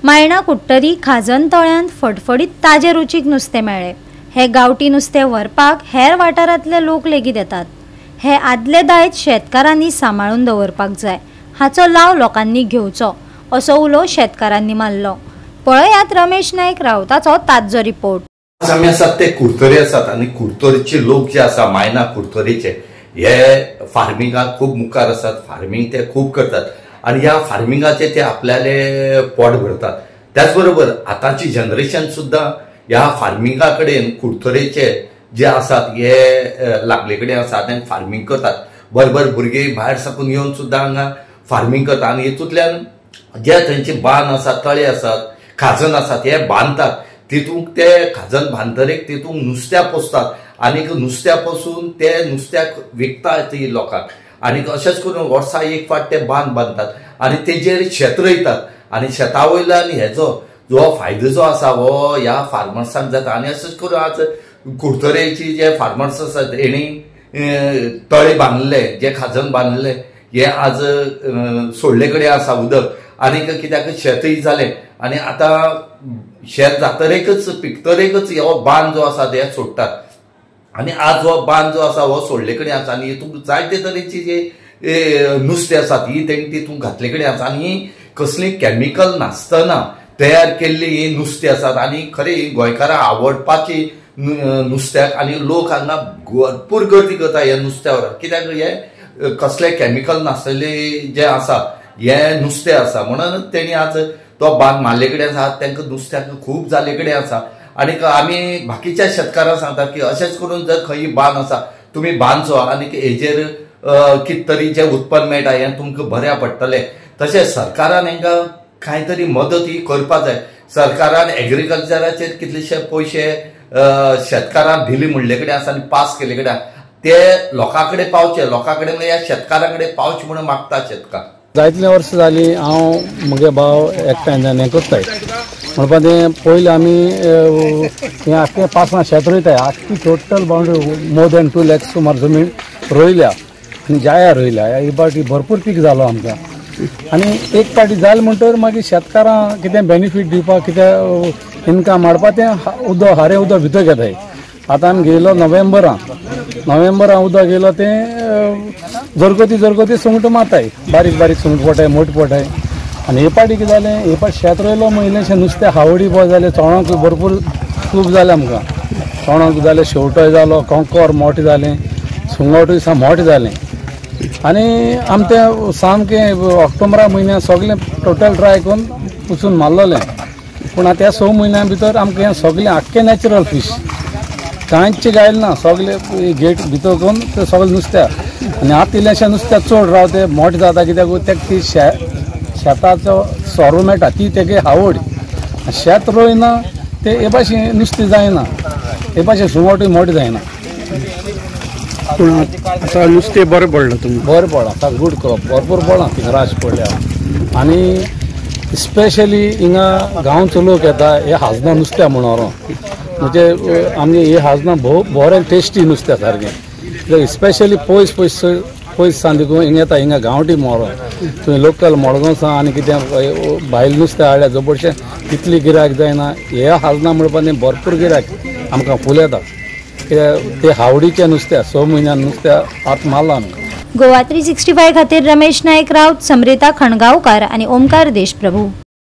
मायणा कुट्टरी खाजन तळ्यांत फडफडीत ताजे रुचीक नुस्तें मेळ्ळें। हे गांवठी नुस्तें व्हरपाक हेर वाठारांतले लोक लेगीत येतात। हे आदले दायज शेतकारांनी सांबाळून दवरपाक जाय, हाचो लाव लोकांनी घेवचो असो उलो शेतकारांनी मारलो। पळयात रमेश नायक रावताचो ताजो रिपोर्ट। आमी आसात ते कुर्तोरी आसात आनी कुर्तोरीचे लोक जे आसा मायना कुर्तोरीचे हे फार्मिंगाक खूब मुखार आसात। फार्मिंग ते खूब करतात आणि ह्या फार्मिंगाचे ते आपल्याले पोट भरतात। त्याचबरोबर आताची जनरेशन सुद्धा ह्या फार्मिंगा कडेन कुर्तोरेचे जे आसात हे लागले कडेन आसात आनी फार्मिंग करतात। बरोबर भुरगे भायर साकून येवन सुद्धा हांगा फार्मिंग करतात आनी हितूंतल्यान जे थंयचे बांद आसात, तळे आसात, खाजन आसात हे बांदतात। तितूंक ते खाजन बांदतरेक तितूंक नुस्त्या पोसतात आनी नुस्त्या पोसून ते नुस्त्याक विकतात लोकांक आनी अशेंच करून वर्सा एक फावट ते बांद बांदतात आनी तेजेर शेत रोयतात आनी शेता वयल्यान हेजो जो फायदो जो आसा हो ह्या फार्मर्सांक जाता। आनी अशेंच करून आज कुर्तोरेची जे फार्मर्स आसात हेणी तळे बांदले, जे खाजन बांदले हे आज सोडले कडेन आसा उदक आनी कित्याक शेतय जालें आनी आतां शेत जातरेकच पिकतरेकच हो बांद जो आसा ते सोडटात आनी आज हो बांद जो आसा हो सोडले कडेन आसा आनी हितूंक जायते तरेची जे नुस्तें आसात ही तेणी तितूंक घातले कडेन आसा आनी ही कसली केमिकल नासतना तयार केल्ली ही नुस्तें आसात आनी खरी गोंयकारांक आवडपाची नुस्त्याक आनी लोक हांगा भरपूर गर्दी करता ह्या नुस्त्यावर। कित्याक हे कसले केमिकल नासलेले जे आसा हे नुस्तें आसा म्हणून तेणी आज तो बांद मारले कडेन आसा। तांकां नुस्त्याक खूब जाले कडेन आसा आनी आमी बाकीच्या शेतकारांक सांगतात की अशेंच करून जर खंय बांद आसा तुमी बांदचो आनी हेजेर कितें तरी जे उत्पन्न मेळटा हें तुमकां बऱ्या पडटलें। तशेंच सरकारान हांकां कांय तरी मदत ही करपाक जाय। सरकारान एग्रीकल्चराचेर कितलेशे पयशे शेतकारांक दिले म्हणले कडेन आसा आनी पास केले कडेन ते लोकां कडेन पावचे, लोकां कडेन ह्या शेतकारां कडेन पावचे म्हणून मागता शेतकार। जायतले वर्स जाली हांव म्हगे भाव एकठांय जावन हें करताय म्हणपा तें पयलीं आमी हें आख्खें पासां शेत रोयताय। आख्खी total boundary more than 2 lakhs सुमार जमीन रोयल्या आनी जाया रोयल्या। ही पाटी भरपूर पीक जालो आमकां आनी एक पाटी जालें म्हणटकर मागीर शेतकारांक कितें बेनिफीट दिवपाक कितें इनकम हाडपाक तें उदक हारें उदक भितर घेताय। आतां आमी गेलो नोव्हेंबरां उदक गेलो तें जरगती सुंगट मारताय, बारीक बारीक सुंगट पोटाय, मोठ पोटाय। आनी हे पाटी कितें जालें, हे पाटी शेत रोयलो मग इल्लेशें नुस्तें हावडी बॉय जालें, चोणाक भरपूर खूब जालें आमकां। चोणाक जालें, शेवटोय जालो, कोंकोर मोठें जालें, सुंगटूय सा मोठें जालें आनी आमी तें सामकें ऑक्टोबरा म्हयन्याक सगळें टोटल ट्राय करून पुसून मारलोलें। पूण आतां ह्या 6 म्हयन्यां भितर आमकां हें सगळें आख्खें नॅचरल फीश कांयच गायलें ना, सगळें गेट भितर करून तें सगळें नुस्तें आनी आतां इल्लेशें नुस्तें चड रावता मोठें जाता कित्याक तेका ती शेताचो सोरो मेळटा ती तेगे आवड। शेत रोयना ते हे भाशेन नुस्तें जायना, हे भाशेन सुंगटूय मोठें जायना। पूण आतां नुस्तें बरें पडलां तुमकां? बरें पडलां, गूड क्रॉप भरपूर पडलां राश पडल्या आनी स्पेशली हिंगा गांवचो लोक येता हे हाजनां नुस्तें म्हणून व्हरोंक। म्हणजे आमी हे हाजनां बरें टेस्टी नुस्तें सारकें। स्पेशली पयस सान देखून हिंगा येता, हिंगा गांवठी व्हरोंक। थंय लोकल मडगांव सान आनी कितें भायलें नुस्तें हाडल्या जबरशें तितली गिरायक जायना। हे हाजनां म्हणपाक न्ही भरपूर गिरायक आमकां फूल येता कित्याक ते हावडीचें नुस्तें 6 म्हयन्यान नुस्तें आतां मारलां आमी। गोवा 365 खातीर रमेश नायक रावत, समरिता खणगांवकार आनी ओमकार देशप्रभू।